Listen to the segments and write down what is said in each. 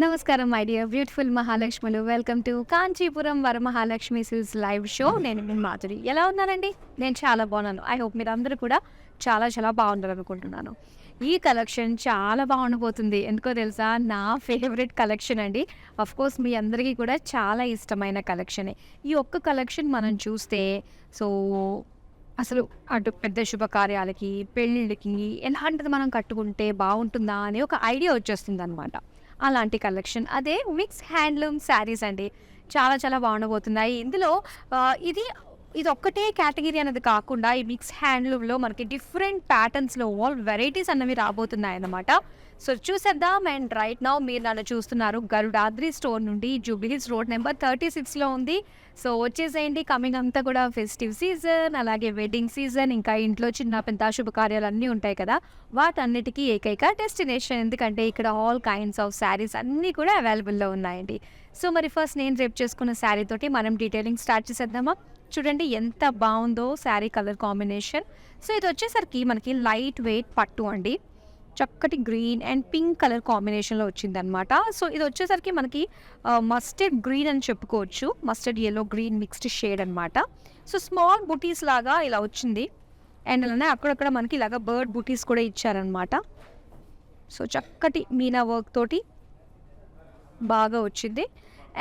నమస్కారం my dear beautiful మహాలక్ష్ములు. Welcome to Kanchipuram Varamahalakshmi silks live show. నేను మీ మాధురి. ఎలా ఉన్నారండి? నేను చాలా బాగున్నాను. ఐ హోప్ మీరు అందరూ కూడా చాలా చాలా బాగున్నారు అనుకుంటున్నాను. ఈ కలెక్షన్ చాలా బాగుండబోతుంది. ఎందుకో తెలుసా? నా ఫేవరెట్ కలెక్షన్ అండి. కోర్స్ మీ అందరికీ కూడా చాలా ఇష్టమైన కలెక్షనే. ఈ ఒక్క కలెక్షన్ మనం చూస్తే సో అసలు అటు పెద్ద శుభకార్యాలకి, పెళ్ళిళ్ళకి ఎలాంటిది మనం కట్టుకుంటే బాగుంటుందా అని ఒక ఐడియా వచ్చేస్తుందనమాట. అలాంటి కలెక్షన్ అదే మిక్స్ హ్యాండ్లూమ్ శారీస్ అండి. చాలా చాలా బాగుండబోతున్నాయి. ఇందులో ఇది ఇది ఒక్కటే కేటగిరీ అనేది కాకుండా ఈ మిక్స్ హ్యాండ్లూమ్లో మనకి డిఫరెంట్ ప్యాటర్న్స్లో ఆల్ వెరైటీస్ అన్నవి రాబోతున్నాయి అన్నమాట. సో చూసేద్దాం. అండ్ రైట్ నౌ మీరు నన్ను చూస్తున్నారు గరుడాద్రి స్టోర్ నుండి, జూబ్లీహిల్స్ రోడ్ నెంబర్ 36లో ఉంది. సో వచ్చేసేయండి. కమింగ్ అంతా కూడా ఫెస్టివ్ సీజన్, అలాగే వెడ్డింగ్ సీజన్, ఇంకా ఇంట్లో చిన్న పెద్ద శుభకార్యాలు అన్నీ ఉంటాయి కదా, వాటన్నిటికీ ఏకైక డెస్టినేషన్. ఎందుకంటే ఇక్కడ ఆల్ కైండ్స్ ఆఫ్ శారీస్ అన్నీ కూడా అవైలబుల్లో ఉన్నాయండి. సో మరి ఫస్ట్ నేను రేపు చేసుకున్న శారీ తోటి మనం డీటెయిలింగ్ స్టార్ట్ చేసేద్దామా? చూడండి ఎంత బాగుందో శారీ కలర్ కాంబినేషన్. సో ఇది వచ్చేసరికి మనకి లైట్ వెయిట్ పట్టు అండి. చక్కటి గ్రీన్ అండ్ పింక్ కలర్ కాంబినేషన్లో వచ్చిందనమాట. సో ఇది వచ్చేసరికి మనకి మస్టర్డ్ గ్రీన్ అని చెప్పుకోవచ్చు. Mustard yellow green mixed shade అనమాట. సో స్మాల్ బుటీస్ లాగా ఇలా వచ్చింది. అండ్ అలానే అక్కడక్కడ మనకి ఇలాగ బర్డ్ బుటీస్ కూడా ఇచ్చారనమాట. సో చక్కటి మీనా వర్క్ తోటి బాగా వచ్చింది.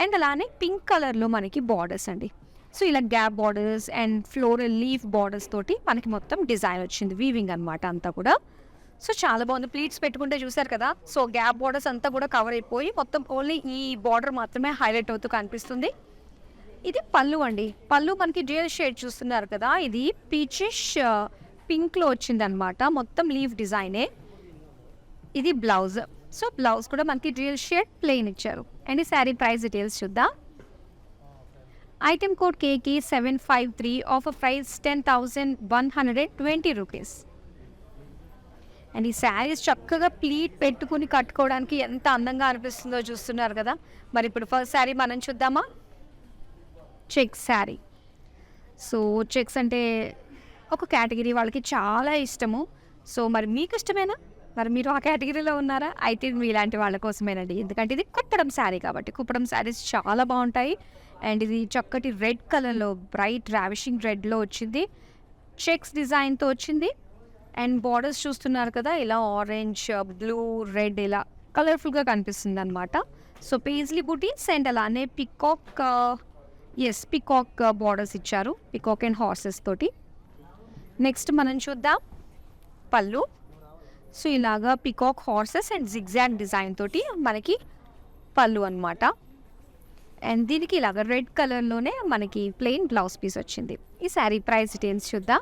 అండ్ అలానే పింక్ కలర్లో మనకి బార్డర్స్ అండి. సో ఇలా gap borders and floral leaf borders తోటి మనకి మొత్తం డిజైన్ వచ్చింది, వీవింగ్ అనమాట అంతా కూడా. సో చాలా బాగుంది. ప్లీట్స్ పెట్టుకుంటే చూసారు కదా. సో గ్యాప్ బార్డర్స్ అంతా కూడా కవర్ అయిపోయి మొత్తం ఓన్లీ ఈ బార్డర్ మాత్రమే హైలైట్ అవుతూ కనిపిస్తుంది. ఇది పళ్ళు అండి. పళ్ళు మనకి డ్యూయల్ షేడ్ చూస్తున్నారు కదా, ఇది పీచిష్ పింక్లో వచ్చిందనమాట. మొత్తం లీఫ్ డిజైనే. ఇది బ్లౌజ్. సో బ్లౌజ్ కూడా మనకి డ్యూయల్ షేడ్ ప్లెయిన్ ఇచ్చారు. అండ్ ఈ శారీ ప్రైస్ డీటెయిల్స్ చూద్దాం. Item code KK 753, offer price 10,120 rupees. And ఈ శారీస్ చక్కగా ప్లీట్ పెట్టుకుని కట్టుకోవడానికి ఎంత అందంగా అనిపిస్తుందో చూస్తున్నారు కదా. మరి ఇప్పుడు ఫస్ట్ శారీ మనం చూద్దామా? చెక్స్ శారీ. సో చెక్స్ అంటే ఒక కేటగిరీ వాళ్ళకి చాలా ఇష్టము. సో మరి మీకు ఇష్టమేనా? మరి మీరు ఆ కేటగిరీలో ఉన్నారా? అయితే మీ ఇలాంటి వాళ్ళ కోసమేనండి. ఎందుకంటే ఇది కుప్పడం శారీ కాబట్టి. కుప్పడం శారీస్ చాలా బాగుంటాయి. అండ్ ఇది చక్కటి రెడ్ కలర్లో, బ్రైట్ రావిషింగ్ రెడ్లో వచ్చింది. చెక్స్ డిజైన్తో వచ్చింది. అండ్ బార్డర్స్ చూస్తున్నారు కదా, ఇలా ఆరెంజ్, బ్లూ, రెడ్ ఇలా కలర్ఫుల్గా కనిపిస్తుంది అనమాట. సో పేజ్లీ బుటీస్ అండ్ అలానే పికాక్ బార్డర్స్ ఇచ్చారు, పికాక్ అండ్ హార్సెస్ తోటి. నెక్స్ట్ మనం చూద్దాం పళ్ళు. సో ఇలాగా peacock horses and zigzag design తోటి మనకి పళ్ళు అనమాట. అండ్ దీనికి ఇలాగ రెడ్ కలర్లోనే మనకి ప్లెయిన్ బ్లౌజ్ పీస్ వచ్చింది. ఈ శారీ ప్రైస్ డీటెయిల్స్ చూద్దాం.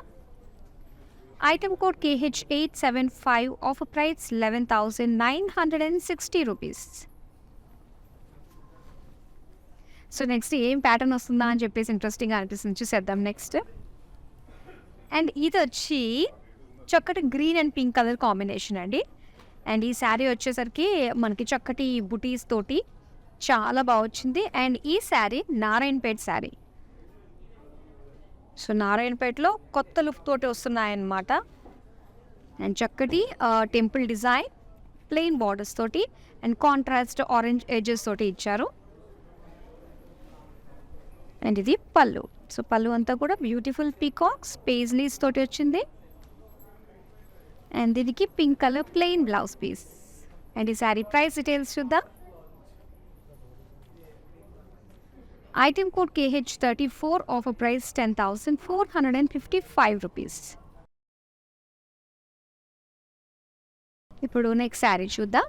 Item code KH875, offer price 11,960 rupees. So next ఏం ప్యాటర్న్ వస్తుందా అని చెప్పేసి ఇంట్రెస్టింగ్గా అనిపిస్తుంది, చూసేద్దాం నెక్స్ట్. అండ్ ఇది వచ్చి చక్కటి green and pink colour combination అండి. అండ్ ఈ శారీ వచ్చేసరికి మనకి చక్కటి బుటీస్ తోటి చాలా బాగా వచ్చింది. అండ్ ఈ శారీ నారాయణపేట్ శారీ. సో నారాయణపేటలో కొత్త లుక్ తోటి వస్తున్నాయన్నమాట. అండ్ చక్కటి టెంపుల్ డిజైన్, ప్లెయిన్ బార్డర్స్ తోటి అండ్ కాంట్రాస్ట్ ఆరెంజ్ ఎడ్జెస్ తోటి ఇచ్చారు. అండ్ ఇది పళ్ళు. సో పళ్ళు అంతా కూడా బ్యూటిఫుల్ పీకాక్స్, పేజ్లీస్ తోటి వచ్చింది. అండ్ దీనికి pink colour plain blouse piece. And ఈ శారీ ప్రైస్ డీటెయిల్స్ చూద్దాం. Item code KH34, offer price 10,455 rupees. ఇప్పుడు నెక్స్ట్ శారీ చూద్దాం.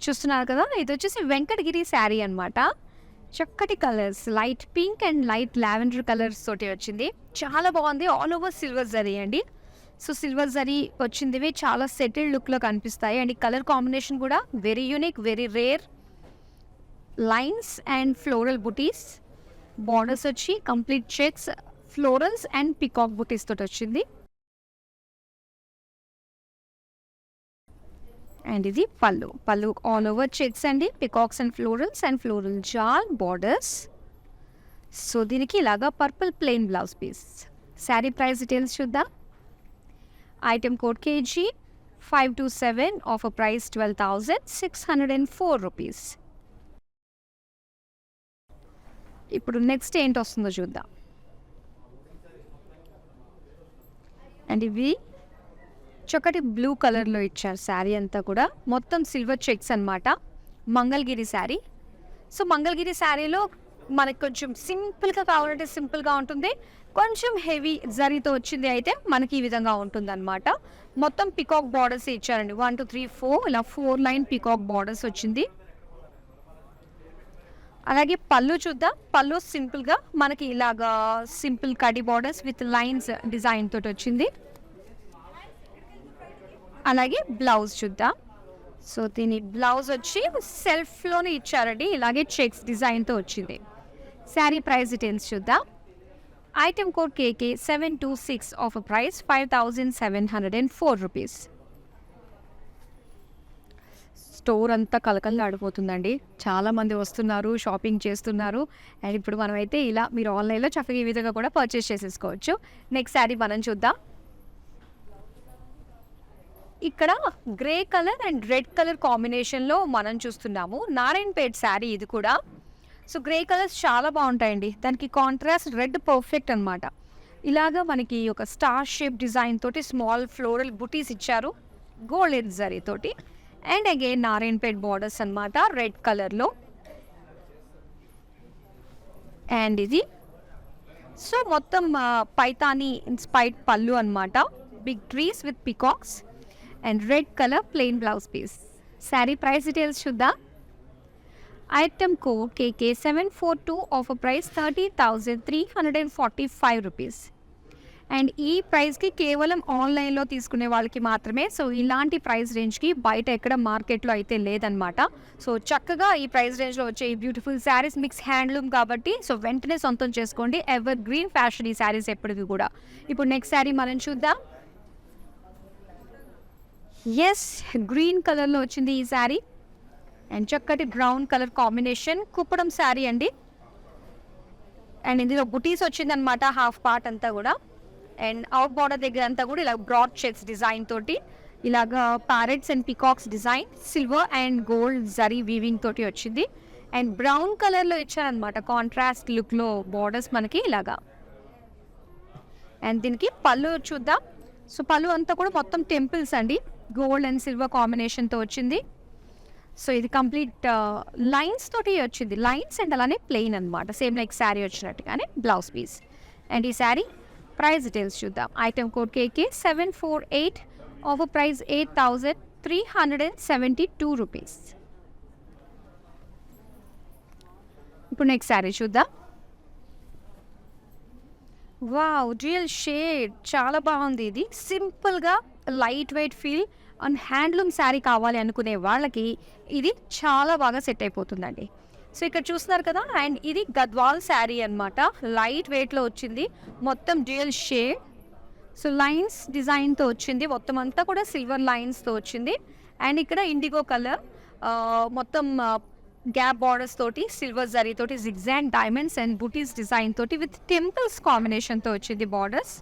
చూస్తున్నారు కదా, ఇది వచ్చేసి వెంకటగిరి శారీ అనమాట. చక్కటి colours, light pink and light lavender colours తోటి వచ్చింది. చాలా బాగుంది. ఆల్ ఓవర్ సిల్వర్ జరీ అండి. సో సిల్వర్ జరీ వచ్చింది, చాలా సెటిల్డ్ లుక్లో కనిపిస్తాయి. అండ్ ఈ కలర్ కాంబినేషన్ కూడా very unique, very rare. Lines and floral butis, borders వచ్చి complete checks, florals and peacock butis తోటి వచ్చింది. అండ్ ఇది pallu. Pallu all over checks అండి, peacocks and floral jaal borders. So దీనికి ఇలాగా purple plain blouse piece. Sari price details చూద్దాం. Item code KG 527 offer price 12,604 rupees. ఇప్పుడు next ఏంటి వస్తుందో చూద్దాం. అండ్ ఇవి చక్కటి బ్లూ కలర్లో ఇచ్చారు. శారీ అంతా కూడా మొత్తం సిల్వర్ చెక్స్ అనమాట. మంగళగిరి శారీ. సో మంగళగిరి శారీలో మనకు కొంచెం సింపుల్గా కావాలంటే సింపుల్గా ఉంటుంది, కొంచెం హెవీ జరీతో వచ్చింది అయితే మనకి ఈ విధంగా ఉంటుంది అనమాట. మొత్తం పికాక్ బార్డర్స్ ఇచ్చారండి. 1 2 3 4 ఇలా 4 లైన్ పికాక్ బార్డర్స్ వచ్చింది. అలాగే పళ్ళు చూద్దాం. పళ్ళు సింపుల్గా మనకి ఇలాగా simple kadhi borders with lines design తోటి వచ్చింది. అలాగే బ్లౌజ్ చూద్దాం. సో దీని బ్లౌజ్ వచ్చి సెల్ఫ్లోనే ఇచ్చారండి, ఇలాగే చెక్స్ డిజైన్తో వచ్చింది. శారీ ప్రైస్ డీటెయిల్స్ చూద్దాం. ఐటమ్ కోడ్ కేకే 726 ఆఫర్ ప్రైస్ 5,704 రూపీస్. స్టోర్ అంతా కలకల్లాడిపోతుందండి. చాలామంది వస్తున్నారు, షాపింగ్ చేస్తున్నారు. అండ్ ఇప్పుడు మనమైతే ఇలా మీరు ఆన్లైన్లో చక్కగా ఈ విధంగా కూడా పర్చేస్ చేసేసుకోవచ్చు. నెక్స్ట్ శారీ మనం చూద్దాం. ఇక్కడ grey colour and red colour కాంబినేషన్లో మనం చూస్తున్నాము. నారాయణపేట్ శారీ ఇది కూడా. సో గ్రే కలర్స్ చాలా బాగుంటాయండి, దానికి కాంట్రాస్ట్ రెడ్ పర్ఫెక్ట్ అనమాట. ఇలాగా మనకి ఒక స్టార్ షేప్ డిజైన్ తోటి స్మాల్ ఫ్లోరల్ బుటీస్ ఇచ్చారు గోల్డెన్ జరీ తోటి. అండ్ అగైన్ నారాయణపేట్ బార్డర్స్ అనమాట రెడ్ కలర్లో. అండ్ ఇది సో మొత్తం పైతానీ ఇన్స్పైర్డ్ పళ్ళు అనమాట. Big trees with peacocks and red colour plain blouse piece. Sari price details చూద్దాం. Item code KK 742 offer price 30,345 rupees. And ఈ ప్రైస్కి కేవలం ఆన్లైన్లో తీసుకునే వాళ్ళకి మాత్రమే. సో ఇలాంటి ప్రైస్ రేంజ్కి బయట ఎక్కడ మార్కెట్లో అయితే లేదనమాట. సో చక్కగా ఈ ప్రైస్ రేంజ్లో వచ్చే ఈ బ్యూటిఫుల్ శారీస్ మిక్స్ హ్యాండ్లూమ్ కాబట్టి సో వెంటనే సొంతం చేసుకోండి. ఎవర్ గ్రీన్ ఫ్యాషన్ ఈ శారీస్ ఎప్పటికీ కూడా. ఇప్పుడు నెక్స్ట్ శారీ మనం చూద్దాం. ఎస్, గ్రీన్ కలర్లో వచ్చింది ఈ శారీ. అండ్ చక్కటి brown colour combination Kuppadam sari అండి. అండ్ ఇందులో బుటీస్ వచ్చిందనమాట హాఫ్ పార్ట్ అంతా కూడా. అండ్ అవుట్ బార్డర్ దగ్గర అంతా కూడా ఇలా బ్రాడ్ చెక్స్ డిజైన్ తోటి ఇలాగా parrots and peacocks design silver and gold zari weaving తోటి వచ్చింది. అండ్ బ్రౌన్ కలర్లో ఇచ్చారనమాట కాంట్రాస్ట్ లుక్లో బార్డర్స్ మనకి ఇలాగా. అండ్ దీనికి పళ్ళు చూద్దాం. సో పళ్ళు అంతా కూడా మొత్తం టెంపుల్స్ అండి, గోల్డ్ అండ్ సిల్వర్ కాంబినేషన్తో వచ్చింది. సో ఇది కంప్లీట్ లైన్స్ తోటి వచ్చింది, లైన్స్ అండ్ అలానే ప్లెయిన్ అనమాట, సేమ్ లైక్ శారీ వచ్చినట్టుగానే బ్లౌజ్ పీస్. అండ్ ఈ శారీ ప్రైస్ డీటెయిల్స్ చూద్దాం. Item code KK 748 offer price 8,372 rupees. ఇప్పుడు నెక్స్ట్ శారీ చూద్దాం. వావ్, రియల్ షేడ్ చాలా బాగుంది. ఇది సింపుల్గా light weight feel and handloom sari కావాలి అనుకునే వాళ్ళకి ఇది చాలా బాగా సెట్ అయిపోతుందండి. సో ఇక్కడ చూస్తున్నారు కదా. అండ్ ఇది గద్వాల్ శారీ అనమాట, లైట్ వెయిట్లో వచ్చింది, మొత్తం డ్యూయల్ షేడ్. సో లైన్స్ డిజైన్తో వచ్చింది, మొత్తం అంతా కూడా సిల్వర్ లైన్స్తో వచ్చింది. అండ్ ఇక్కడ ఇండిగో కలర్ మొత్తం గ్యాప్ బార్డర్స్ తోటి సిల్వర్ జరీ తోటి zigzag diamonds and buttis design తోటి విత్ టెంపుల్స్ కాంబినేషన్తో వచ్చింది బార్డర్స్.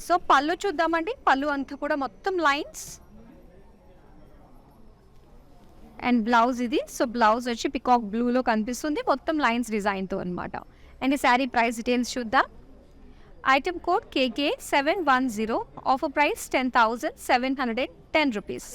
సో పళ్ళు చూద్దామండి. పళ్ళు అంతా కూడా మొత్తం లైన్స్. అండ్ బ్లౌజ్ ఇది. సో బ్లౌజ్ వచ్చి పికాక్ బ్లూలో కనిపిస్తుంది, మొత్తం లైన్స్ డిజైన్తో అనమాట. అండ్ ఈ శారీ ప్రైస్ డీటెయిల్స్ చూద్దాం. ఐటమ్ కోడ్ కేకే 710 ఆఫర్ ప్రైస్ 10,710 రూపీస్.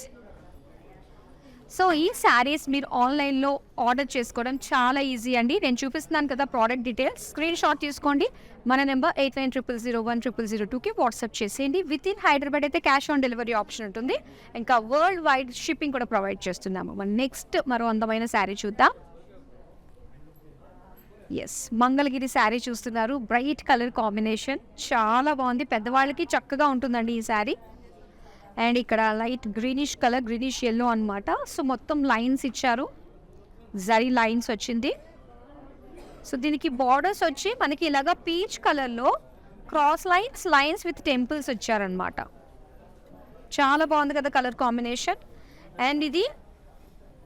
సో ఈ శారీస్ మీరు ఆన్లైన్లో ఆర్డర్ చేసుకోవడం చాలా ఈజీ అండి. నేను చూపిస్తున్నాను కదా ప్రోడక్ట్ డీటెయిల్స్, స్క్రీన్ షాట్ తీసుకోండి. మన నెంబర్ 8900010002కి వాట్సాప్ చేసేయండి. విత్ ఇన్ హైదరాబాద్ అయితే క్యాష్ ఆన్ డెలివరీ ఆప్షన్ ఉంటుంది. ఇంకా వరల్డ్ వైడ్ షిప్పింగ్ కూడా ప్రొవైడ్ చేస్తున్నాము. మన నెక్స్ట్ మరో అందమైన శారీ చూద్దాం. ఎస్, మంగళగిరి శారీ చూస్తున్నారు. బ్రైట్ కలర్ కాంబినేషన్ చాలా బాగుంది, పెద్దవాళ్ళకి చక్కగా ఉంటుందండి ఈ శారీ. అండ్ ఇక్కడ light greenish colour, greenish yellow అనమాట. సో మొత్తం లైన్స్ ఇచ్చారు, జరీ లైన్స్ వచ్చింది. సో దీనికి బార్డర్స్ వచ్చి మనకి ఇలాగా పీచ్ కలర్లో క్రాస్ లైన్స్ విత్ టెంపుల్స్ వచ్చారనమాట. చాలా బాగుంది కదా కలర్ కాంబినేషన్. అండ్ ఇది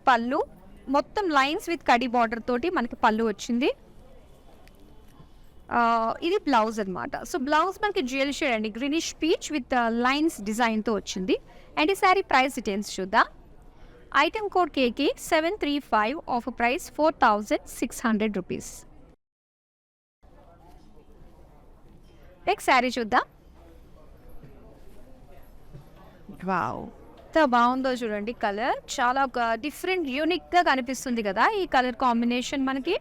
పళ్ళు, మొత్తం లైన్స్ విత్ కడి బార్డర్ తోటి మనకి పళ్ళు వచ్చింది. ఇది బ్లౌజ్ అనమాట. సో బ్లౌజ్ మనకి జ్యువెల్ షేడ్ అండి, గ్రీనిష్ పీచ్ విత్ లైన్స్ డిజైన్తో వచ్చింది. అండ్ ఈ శారీ ప్రైస్ డీటెయిల్స్ చూద్దాం. ఐటమ్ కోడ్ కేకే 735, offer price 4600 rupees. Next sari చూద్దాం. వావ్, ఎంత బాగుందో చూడండి. కలర్ చాలా ఒక డిఫరెంట్ యూనిక్గా కనిపిస్తుంది కదా ఈ కలర్ కాంబినేషన్ మనకి.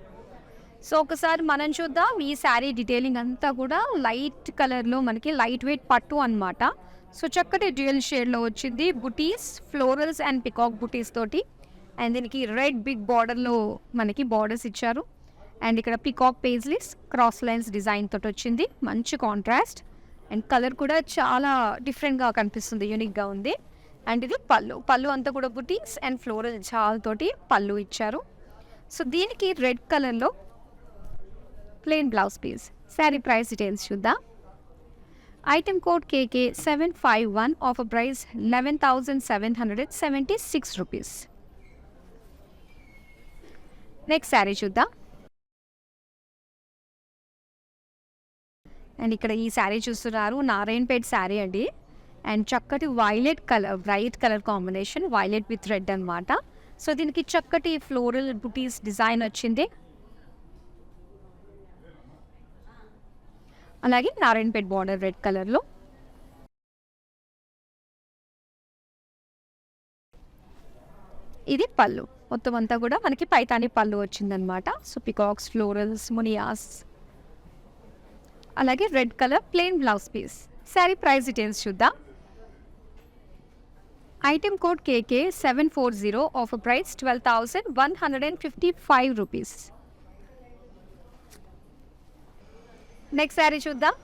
సో ఒకసారి మనం చూద్దాం. ఈ శారీ డీటెయిలింగ్ అంతా కూడా లైట్ కలర్లో మనకి లైట్ వెయిట్ పట్టు అనమాట. సో చక్కటి డ్యూయల్ షేడ్లో వచ్చింది. బుటీస్, ఫ్లోరల్స్ అండ్ పికాక్ బుటీస్ తోటి. అండ్ దీనికి రెడ్ బిగ్ బార్డర్లో మనకి బార్డర్స్ ఇచ్చారు. అండ్ ఇక్కడ peacock paisleys cross lines design తోటి వచ్చింది. మంచి కాంట్రాస్ట్ అండ్ కలర్ కూడా చాలా డిఫరెంట్గా కనిపిస్తుంది, యూనిక్గా ఉంది. అండ్ ఇది పళ్ళు అంతా కూడా బుటీస్ అండ్ ఫ్లోరల్ జాల్తోటి పళ్ళు ఇచ్చారు. సో దీనికి రెడ్ కలర్లో plain blouse piece. Sari price details చూద్దాం. Item code KK 751, offer price 11,776 rupees. Next sari చూద్దాం. అండ్ ఇక్కడ ఈ శారీ చూస్తున్నారు, నారాయణపేట్ శారీ అండి. అండ్ చక్కటి violet colour, bright colour combination, violet with red అనమాట. సో దీనికి చక్కటి ఫ్లోరల్ బుటీస్ డిజైన్ వచ్చింది. అలాగే నారాయణపేట్ బార్డర్ రెడ్ కలర్లో. ఇది పళ్ళు, మొత్తం అంతా కూడా మనకి పైతాని పళ్ళు వచ్చిందనమాట. సో పికాక్స్, ఫ్లోరల్స్, మునియాస్, అలాగే red colour plain blouse piece. Sari price details చూద్దాం. Item code KK 740, offer price 12,155 rupees. Next sari చూద్దాం.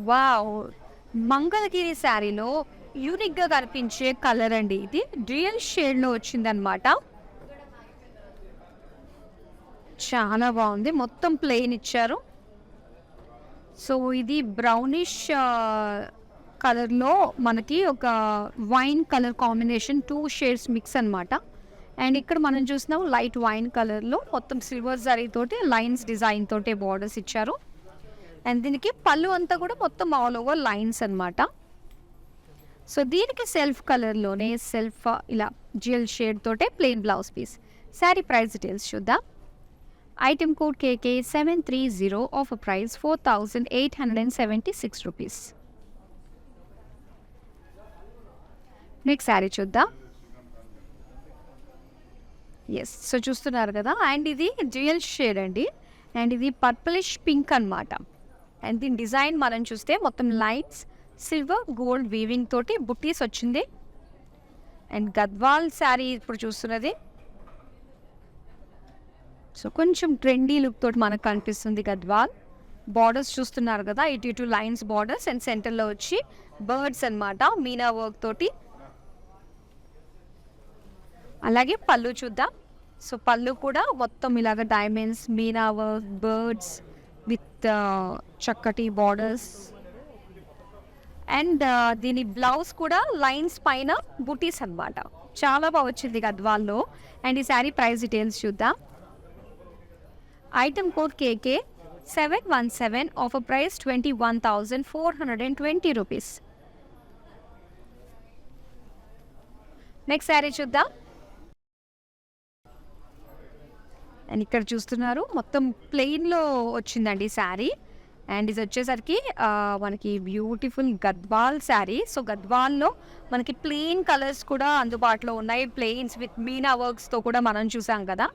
వావ్, మంగళగిరి శారీలో యూనిక్గా కనిపించే కలర్ అండి. ఇది డ్యూయల్ షేడ్లో వచ్చిందనమాట. చాలా బాగుంది, మొత్తం ప్లెయిన్ ఇచ్చారు. సో ఇది బ్రౌనిష్ కలర్లో మనకి ఒక wine colour combination, 2 shades mix అనమాట. అండ్ ఇక్కడ మనం చూసినాం లైట్ వైన్ కలర్లో మొత్తం సిల్వర్ జరీతోటి లైన్స్ డిజైన్ తోటి బార్డర్స్ ఇచ్చారు. అండ్ దీనికి పళ్ళు అంతా కూడా మొత్తం ఆల్ ఓవర్ లైన్స్ అనమాట. సో దీనికి సెల్ఫ్ కలర్లోనే సెల్ఫ్ ఇలా జ్యువెల్ షేడ్ తోటే plain blouse piece. Sari price details చూద్దాం. Item code KK 730, offer price 4,876 rupees. Next sari చూద్దాం. ఎస్, సో చూస్తున్నారు కదా. అండ్ ఇది డ్యూయల్ షేడ్ అండి. అండ్ ఇది పర్పులిష్ పింక్ అనమాట. అండ్ దీని డిజైన్ మనం చూస్తే మొత్తం లైన్స్, సిల్వర్ గోల్డ్ వీవింగ్ తోటి బుట్టీస్ వచ్చింది. అండ్ గద్వాల్ శారీ ఇప్పుడు చూస్తున్నది. సో కొంచెం ట్రెండీ లుక్ తోటి మనకు కనిపిస్తుంది గద్వాల్. బార్డర్స్ చూస్తున్నారు కదా, ఇటు లైన్స్ బార్డర్స్ అండ్ సెంటర్లో వచ్చి బర్డ్స్ అనమాట, మీనా వర్క్ తోటి. అలాగే పళ్ళు చూద్దాం. సో పళ్ళు కూడా మొత్తం ఇలాగ diamonds, Meena work, birds with చక్కటి బార్డర్స్. అండ్ దీని బ్లౌజ్ కూడా లైన్స్ పైన బుటీస్ అనమాట. చాలా బాగా వచ్చింది గద్వాల్లో. అండ్ ఈ శారీ ప్రైస్ డీటెయిల్స్ చూద్దాం. ఐటమ్ కోడ్ కేకే 717, offer price 21,420 rupees. Next sari చూద్దాం. అండ్ ఇక్కడ చూస్తున్నారు మొత్తం ప్లెయిన్లో వచ్చిందండి శారీ. అండ్ ఇది వచ్చేసరికి మనకి బ్యూటిఫుల్ గద్వాల్ శారీ. సో గద్వాల్లో మనకి ప్లెయిన్ కలర్స్ కూడా అందుబాటులో ఉన్నాయి, ప్లెయిన్స్ విత్ మీనా వర్క్స్తో కూడా మనం చూసాం కదా.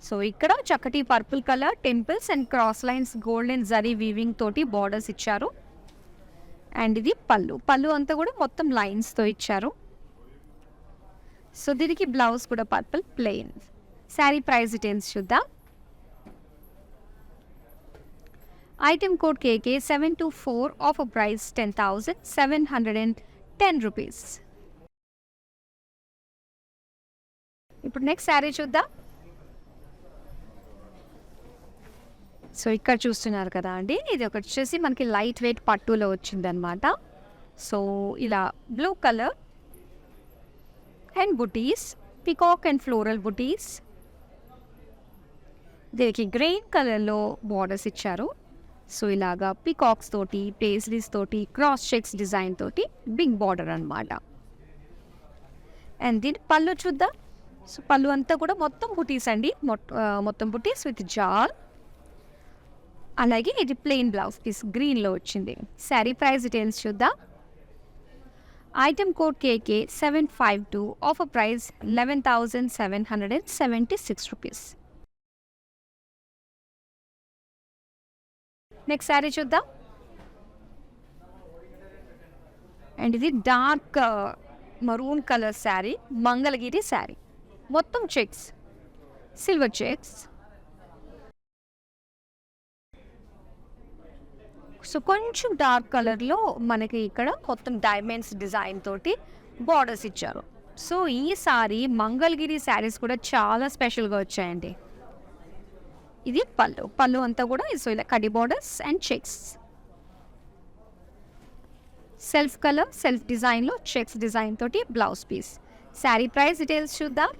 సో ఇక్కడ చక్కటి purple colour temples and cross lines golden zari weaving తోటి బార్డర్స్ ఇచ్చారు. అండ్ ఇది పళ్ళు అంతా కూడా మొత్తం లైన్స్తో ఇచ్చారు. సో దీనికి బ్లౌజ్ కూడా purple plain. Sari price details చూద్దాం. ఐటమ్ కోడ్ కేకే 724, ఆఫర్ ప్రైస్ 10,710 రూపీస్. ఇప్పుడు నెక్స్ట్ శారీ చూద్దాం. సో ఇక్కడ చూస్తున్నారు కదా అండి, ఇది ఒకటి వచ్చేసి మనకి లైట్ వెయిట్ పట్టులో వచ్చిందనమాట. సో ఇలా blue colour and buttis, peacock and floral బుటీస్. దీనికి గ్రీన్ కలర్లో బార్డర్స్ ఇచ్చారు. సో ఇలాగా పికాక్స్ తోటి, పేస్లీస్ తోటి, క్రాస్ చెక్స్ డిజైన్ తోటి బిగ్ బార్డర్ అనమాట. అండ్ దీని పళ్ళు చూద్దాం. సో పళ్ళు అంతా కూడా మొత్తం బుటీస్ అండి, మొత్తం బుటీస్ విత్ జాల్. అలాగే ఇది ప్లెయిన్ బ్లౌజ్ పీస్ గ్రీన్లో వచ్చింది. శారీ ప్రైస్ డీటెయిల్స్ చూద్దాం. ఐటమ్ కోడ్ కేకే 752, offer price 11,776 rupees. Next sari చూద్దాం. అండ్ ఇది dark maroon colour sari, Mangalagiri sari, మొత్తం చెక్స్, సిల్వర్ చెక్స్. సో కొంచెం డార్క్ కలర్లో మనకి ఇక్కడ మొత్తం డైమండ్స్ డిజైన్ తోటి బార్డర్స్ ఇచ్చారు. సో ఈ సారీ మంగళగిరి శారీస్ కూడా చాలా స్పెషల్గా వచ్చాయండి. ఇది పళ్ళు అంతా కూడా సో ఇలా కడి borders and checks, self colour self డిజైన్లో చెక్స్ డిజైన్ తోటి blouse piece. Sari price details చూద్దాం.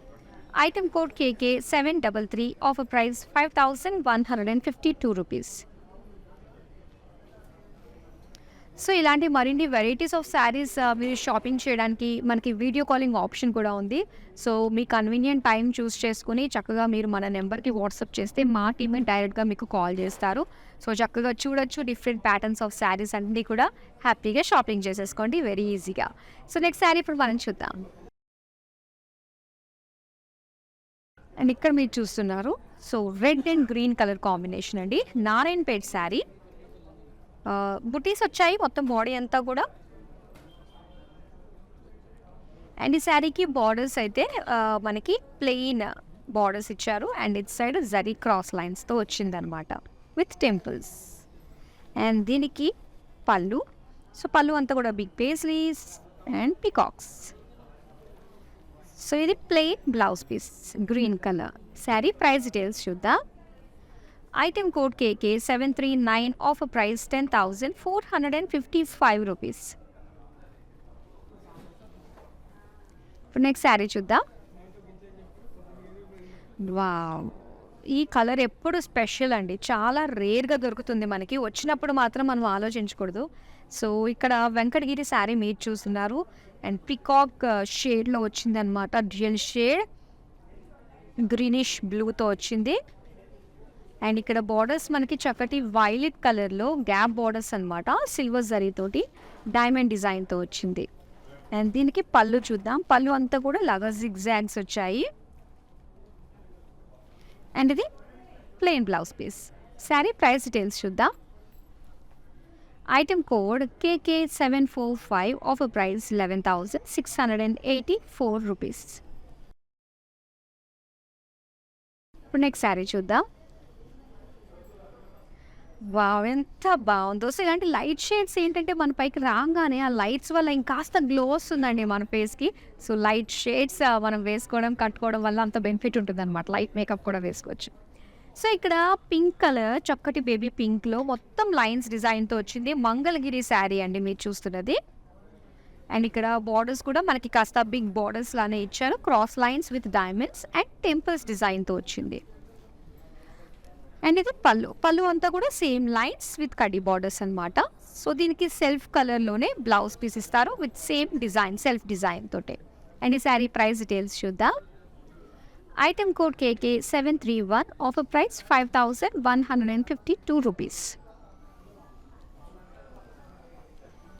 Item code KK 733, offer price 5,152 rupees. So ఇలాంటి మరిన్ని వెరైటీస్ ఆఫ్ శారీస్ మీరు షాపింగ్ చేయడానికి మనకి వీడియో కాలింగ్ ఆప్షన్ కూడా ఉంది. సో మీ కన్వీనియంట్ టైం చూస్ చేసుకుని చక్కగా మీరు మన నెంబర్కి వాట్సాప్ చేస్తే మా టీమే డైరెక్ట్గా మీకు కాల్ చేస్తారు. సో చక్కగా చూడొచ్చు డిఫరెంట్ ప్యాటర్న్స్ ఆఫ్ శారీస్ అన్నీ కూడా హ్యాపీగా షాపింగ్ చేసేసుకోండి వెరీ ఈజీగా. సో నెక్స్ట్ శారీ ఇప్పుడు మనం చూద్దాం. అండ్ ఇక్కడ మీరు చూస్తున్నారు so red and green colour combination అండి, నారాయణపేట్ శారీ. బుటీస్ వచ్చాయి మొత్తం బాడీ అంతా కూడా. అండ్ ఈ శారీకి బార్డర్స్ అయితే మనకి ప్లెయిన్ బార్డర్స్ ఇచ్చారు. And it side zari cross లైన్స్తో వచ్చిందనమాట విత్ టెంపుల్స్. అండ్ దీనికి పళ్ళు. సో పళ్ళు అంతా కూడా big paisleys and peacocks. So ఇది plain blouse piece green colour. Sari price details చూద్దాం. Item code KK 739, offer price 10,455 rupees. ఇప్పుడు నెక్స్ట్ శారీ చూద్దాం. వావ్, ఈ కలర్ ఎప్పుడు స్పెషల్ అండి, చాలా రేర్గా దొరుకుతుంది మనకి. వచ్చినప్పుడు మాత్రం మనం ఆలోచించకూడదు. సో ఇక్కడ వెంకటగిరి శారీ మీరు చూస్తున్నారు. అండ్ పికాక్ షేడ్లో వచ్చిందనమాట, డ్యూయల్ షేడ్ గ్రీనిష్ బ్లూతో వచ్చింది. అండ్ ఇక్కడ బార్డర్స్ మనకి చక్కటి వైలెట్ కలర్లో గ్యాప్ బార్డర్స్ అనమాట, సిల్వర్ జరీతోటి డైమండ్ డిజైన్తో వచ్చింది. అండ్ దీనికి పళ్ళు చూద్దాం. పళ్ళు అంతా కూడా లాగా జిగ్జాగ్స్ వచ్చాయి. అండ్ ఇది plain blouse piece. Sari price details చూద్దాం. Item code KK 745, offer price 11,684 rupees. ఇప్పుడు నెక్స్ట్ శారీ చూద్దాం. వావ్, ఎంత బాగుందో. సో ఇలాంటి లైట్ షేడ్స్ ఏంటంటే మన పైకి రాగానే ఆ లైట్స్ వల్ల ఇంకాస్త గ్లో వస్తుందండి మన ఫేస్కి. సో లైట్ షేడ్స్ మనం వేసుకోవడం కట్టుకోవడం వల్ల అంత బెనిఫిట్ ఉంటుంది అనమాట. లైట్ మేకప్ కూడా వేసుకోవచ్చు. సో ఇక్కడ పింక్ కలర్ చక్కటి బేబీ పింక్లో మొత్తం లైన్స్ డిజైన్తో వచ్చింది. మంగళగిరి శారీ అండి మీరు చూస్తున్నది. అండ్ ఇక్కడ బార్డర్స్ కూడా మనకి కాస్త బిగ్ బార్డర్స్ లానే ఇచ్చారు, cross lines with diamonds and temples డిజైన్తో వచ్చింది. అండ్ ఇది పళ్ళు అంతా కూడా same lines with kadhi borders అనమాట. సో దీనికి సెల్ఫ్ కలర్లోనే బ్లౌజ్ పీస్ ఇస్తారు with same design, self design తోటే. అండ్ ఈ శారీ ప్రైస్ డీటెయిల్స్ చూద్దాం. ఐటమ్ కోడ్ కేకే 731, ఆఫర్ ప్రైస్ 5,152 రూపీస్.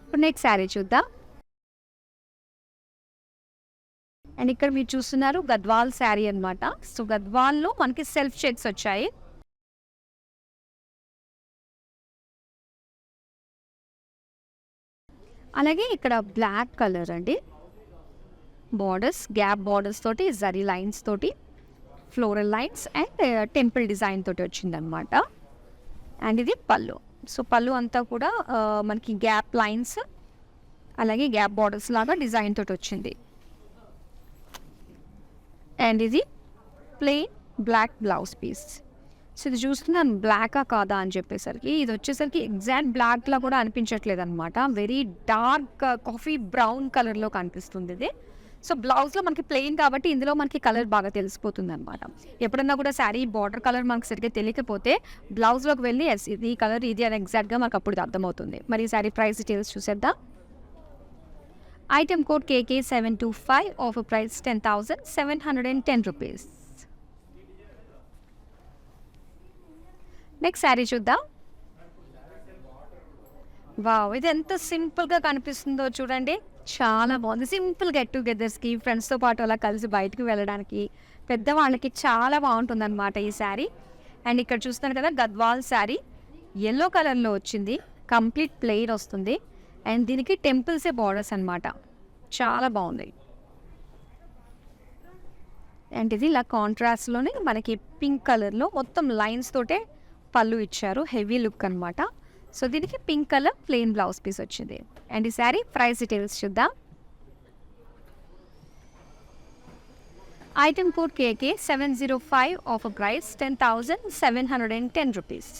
ఇప్పుడు నెక్స్ట్ శారీ చూద్దాం. అండ్ ఇక్కడ మీరు చూస్తున్నారు గద్వాల్ శారీ అనమాట. సో గద్వాల్లో మనకి సెల్ఫ్ చెక్స్ వచ్చాయి. అలాగే ఇక్కడ బ్లాక్ కలర్ అండి, బార్డర్స్ గ్యాప్ బార్డర్స్ తోటి జరీ లైన్స్ తోటి floral lines and temple design తోటి వచ్చిందనమాట. అండ్ ఇది పళ్ళు. సో పళ్ళు అంతా కూడా మనకి గ్యాప్ లైన్స్ అలాగే గ్యాప్ బార్డర్స్ లాగా డిజైన్ తోటి వచ్చింది. అండ్ ఇది plain black blouse piece. So ఇది చూస్తున్నాను బ్లాకా కాదా అని చెప్పేసరికి ఇది వచ్చేసరికి ఎగ్జాక్ట్ బ్లాక్లా కూడా అనిపించట్లేదు అనమాట. వెరీ డార్క్ కాఫీ బ్రౌన్ కలర్లో కనిపిస్తుంది ఇది. సో బ్లౌజ్లో మనకి ప్లెయిన్ కాబట్టి ఇందులో మనకి కలర్ బాగా తెలిసిపోతుంది అనమాట. ఎప్పుడన్నా కూడా శారీ బార్డర్ కలర్ మనకు సరిగ్గా తెలియకపోతే బ్లౌజ్లోకి వెళ్ళి ఎస్ ఇది కలర్ ఇది అని ఎగ్జాక్ట్గా మనకు అప్పుడు అర్థమవుతుంది. మరి ఈ శారీ ప్రైస్ డీటెయిల్స్ చూసేద్దాం. Item code KK725, offer price 10,710 rupees. Next sari చూద్దాం. వావ్, ఇది ఎంత సింపుల్గా కనిపిస్తుందో చూడండి, చాలా బాగుంది. సింపుల్ గెట్ టుగెదర్స్కి ఫ్రెండ్స్తో పాటు అలా కలిసి బయటకు వెళ్ళడానికి పెద్దవాళ్ళకి చాలా బాగుంటుంది అనమాట ఈ శారీ. అండ్ ఇక్కడ చూస్తున్నారు కదా గద్వాల్ శారీ ఎల్లో కలర్లో వచ్చింది, కంప్లీట్ ప్లెయిన్ వస్తుంది. అండ్ దీనికి టెంపుల్సే బార్డర్స్ అనమాట, చాలా బాగుంది. అండ్ ఇది ఇలా కాంట్రాస్ట్లోనే మనకి పింక్ కలర్లో మొత్తం లైన్స్ తోటే పళ్ళు ఇచ్చారు, హెవీ లుక్ అనమాట. సో దీనికి pink colour plain blouse piece వచ్చింది. అండ్ ఈ శారీ ప్రైస్ డీటెయిల్స్ చూద్దాం. Item code KK705, offer price 10,710 rupees.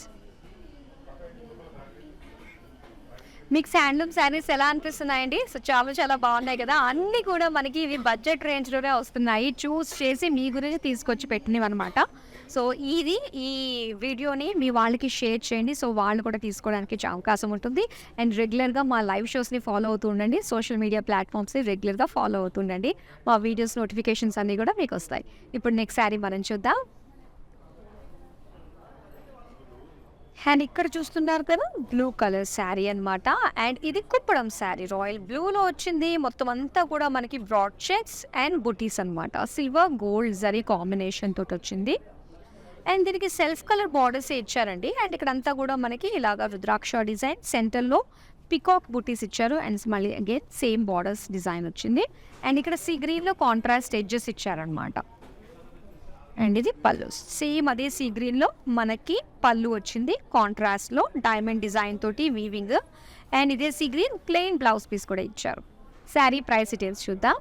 మీకు హ్యాండ్లూమ్ శారీస్ ఎలా అనిపిస్తున్నాయండి? సో చాలా చాలా బాగున్నాయి కదా, అన్నీ కూడా మనకి ఇవి బడ్జెట్ రేంజ్లోనే వస్తున్నాయి. చూస్ చేసి మీ గురించి తీసుకొచ్చి పెట్టినవి అనమాట. సో ఈ వీడియోని మీ వాళ్ళకి షేర్ చేయండి, సో వాళ్ళు కూడా తీసుకోవడానికి అవకాశం ఉంటుంది. అండ్ రెగ్యులర్గా మా లైవ్ షోస్ని ఫాలో అవుతూ ఉండండి, సోషల్ మీడియా ప్లాట్ఫామ్స్ని రెగ్యులర్గా ఫాలో అవుతుండండి. మా వీడియోస్ నోటిఫికేషన్స్ అన్నీ కూడా మీకు వస్తాయి. ఇప్పుడు నెక్స్ట్ శారీ మనం చూద్దాం. అండ్ ఇక్కడ చూస్తున్నారు కదా బ్లూ కలర్ శారీ అనమాట. అండ్ ఇది కుప్పడం శారీ రాయల్ బ్లూలో వచ్చింది. మొత్తం అంతా కూడా మనకి బ్రాడ్ చెక్స్ అండ్ బుటీస్ అనమాట, సిల్వర్ గోల్డ్ జరీ కాంబినేషన్ తోటి వచ్చింది. అండ్ దీనికి సెల్ఫ్ కలర్ బార్డర్స్ ఇచ్చారండి. అండ్ ఇక్కడ అంతా కూడా మనకి ఇలాగా రుద్రాక్ష డిజైన్, సెంటర్లో పికాక్ బుటీస్ ఇచ్చారు. అండ్ మళ్ళీ అగైన్ సేమ్ బార్డర్స్ డిజైన్ వచ్చింది. అండ్ ఇక్కడ సీ గ్రీన్లో కాంట్రాస్ట్ ఎడ్జెస్ ఇచ్చారనమాట. అండ్ ఇది పళ్ళు, సేమ్ అదే సీ గ్రీన్లో మనకి పళ్ళు వచ్చింది, కాంట్రాస్ట్లో డైమండ్ డిజైన్ తోటి వీవింగ్. అండ్ ఇదే sea green plain blouse piece కూడా ఇచ్చారు. శారీ ప్రైస్ డీటెయిల్స్ చూద్దాం.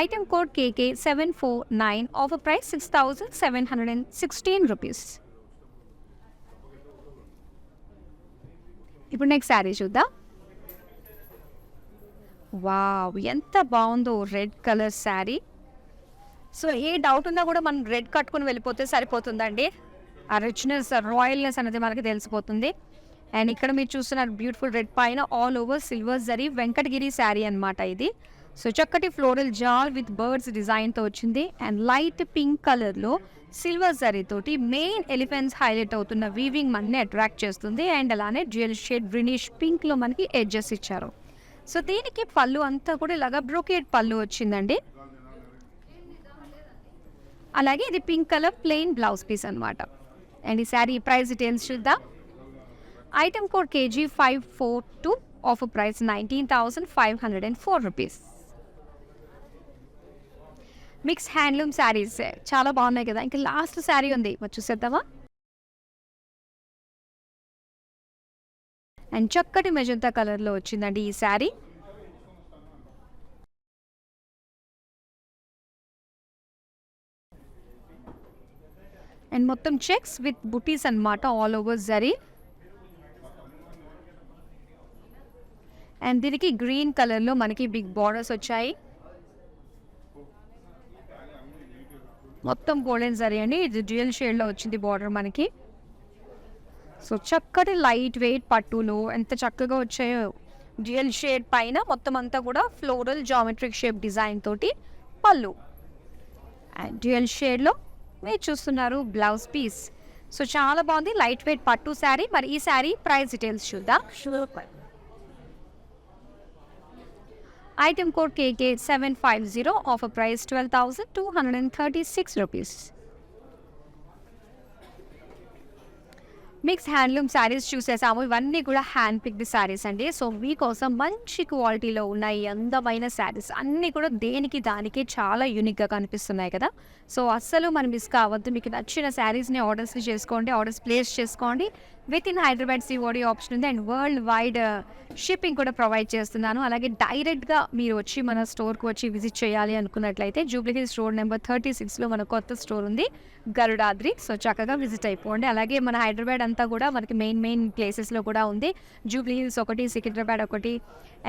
Item code KK749, offer price 6,716 rupees. ఇప్పుడు నెక్స్ట్ శారీ చూద్దాం. వావ్, ఎంత బాగుందో రెడ్ కలర్ శారీ. సో ఏ డౌట్ ఉన్నా కూడా మనం రెడ్ కట్టుకుని వెళ్ళిపోతే సరిపోతుందండి. ఆ రిచ్నెస్, రాయల్నెస్ అనేది మనకి తెలిసిపోతుంది. అండ్ ఇక్కడ మీరు చూస్తున్నారు బ్యూటిఫుల్ రెడ్ పైన all over silver zari Venkatagiri sari అనమాట ఇది. సో చక్కటి ఫ్లోరల్ జాల్ విత్ బర్డ్స్ డిజైన్తో వచ్చింది. అండ్ లైట్ పింక్ కలర్లో సిల్వర్ జరీ తోటి మెయిన్ ఎలిఫెంట్స్ హైలైట్ అవుతున్న వీవింగ్ మనని అట్రాక్ట్ చేస్తుంది. అండ్ అలానే డ్యూయల్ షేడ్ గ్రీనిష్ పింక్లో మనకి ఎడ్జెస్ ఇచ్చారు. సో దీనికి పళ్ళు అంతా కూడా ఇలాగా బ్రోకేడ్ పళ్ళు వచ్చిందండి. అలాగే ఇది pink colour plain blouse piece అనమాట. అండ్ ఈ శారీ ప్రైస్ డీటెయిల్స్ చూద్దాం. Item code KG542, offer price 19,504 rupees. Mix handloom saris చాలా బాగున్నాయి కదా. ఇంకా లాస్ట్ శారీ ఉంది, మరి చూసేద్దామా. అండ్ చక్కటి మెజంతా కలర్లో వచ్చిందండి ఈ శారీ. అండ్ మొత్తం చెక్స్ విత్ బుటీస్ అనమాట, ఆల్ ఓవర్ జరీ. అండ్ దీనికి గ్రీన్ కలర్లో మనకి బిగ్ బార్డర్స్ వచ్చాయి. మొత్తం గోల్డెన్ జరీ అండి, ఇది డ్యూయల్ షేడ్లో వచ్చింది బార్డర్ మనకి. సో చక్కటి లైట్ వెయిట్ పట్టులో ఎంత చక్కగా వచ్చాయో. డ్యూయల్ షేడ్ పైన మొత్తం అంతా కూడా ఫ్లోరల్ జామెట్రిక్ షేప్ డిజైన్ తోటి పళ్ళు. అండ్ డ్యూయల్ షేడ్లో మీరు చూస్తున్నారు బ్లౌజ్ పీస్. సో చాలా బాగుంది, లైట్ వెయిట్ పట్టు శారీ. మరి ఈ శారీ ప్రైస్ డీటెయిల్స్ చూద్దాం. Item code KK750, offer price 12,236 rupees. Mix handloom saris చూసేసాము, ఇవన్నీ కూడా హ్యాండ్ పిక్డ్ శారీస్ అండి. సో మీకోసం మంచి క్వాలిటీలో ఉన్నాయి అందమైన శారీస్, అన్నీ కూడా దేనికి దానికి చాలా యూనిక్గా కనిపిస్తున్నాయి కదా. సో అస్సలు మనం మిస్ కావద్దు. మీకు నచ్చిన శారీస్ని ఆర్డర్స్ చేసుకోండి, ఆర్డర్స్ ప్లేస్ చేసుకోండి. With in Hyderabad COD option ఉంది. అండ్ వరల్డ్ వైడ్ షిప్పింగ్ కూడా ప్రొవైడ్ చేస్తున్నాను. అలాగే డైరెక్ట్గా మీరు వచ్చి మన స్టోర్కి వచ్చి విజిట్ చేయాలి అనుకున్నట్లయితే జూబ్లీహిల్స్ రోడ్ నెంబర్ 36లో మన కొత్త స్టోర్ ఉంది, గరుడాద్రి. సో చక్కగా విజిట్ అయిపోండి. అలాగే మన హైదరాబాద్ అంతా కూడా మనకి మెయిన్ ప్లేసెస్లో కూడా ఉంది. జూబ్లీహిల్స్ ఒకటి, సికింద్రాబాద్ ఒకటి,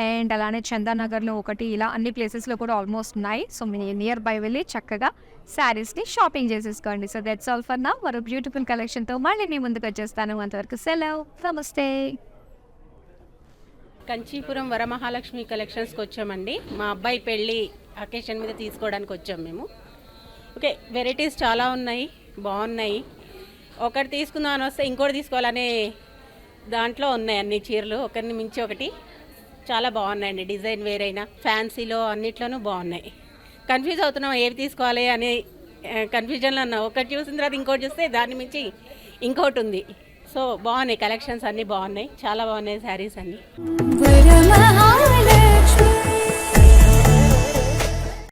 అండ్ అలానే చందానగర్లో ఒకటి, ఇలా అన్ని ప్లేసెస్లో కూడా ఆల్మోస్ట్ ఉన్నాయి. సో మీరు నియర్ బై వెళ్ళి చక్కగా శారీస్ని షాపింగ్ చేసేసుకోండి. So that's all for now. మరో బ్యూటిఫుల్ కలెక్షన్తో మళ్ళీ మీ ముందుకు వచ్చేస్తాను. అంతవరకు సెలవు, నమస్తే. కంచీపురం వరమహాలక్ష్మి కలెక్షన్స్కి వచ్చామండి. మా అబ్బాయి పెళ్ళి అకేషన్ మీద తీసుకోవడానికి వచ్చాం మేము. ఓకే, వెరైటీస్ చాలా ఉన్నాయి, బాగున్నాయి. ఒకటి తీసుకుందామని వస్తే ఇంకోటి తీసుకోవాలనే దాంట్లో ఉన్నాయి అన్ని చీరలు, ఒకరిని మించి ఒకటి. చాలా బాగున్నాయండి, డిజైన్ వేరైనా ఫ్యాన్సీలో అన్నిట్లోనూ బాగున్నాయి. కన్ఫ్యూజ్ అవుతున్నాం ఏవి తీసుకోవాలి అని కన్ఫ్యూజన్లో ఉన్నాం. ఒకటి చూసిన తర్వాత ఇంకోటి చూస్తే దాన్ని మించి ఇంకోటి ఉంది. సో బాగున్నాయి, కలెక్షన్స్ అన్నీ బాగున్నాయి, చాలా బాగున్నాయి శారీస్ అన్నీ.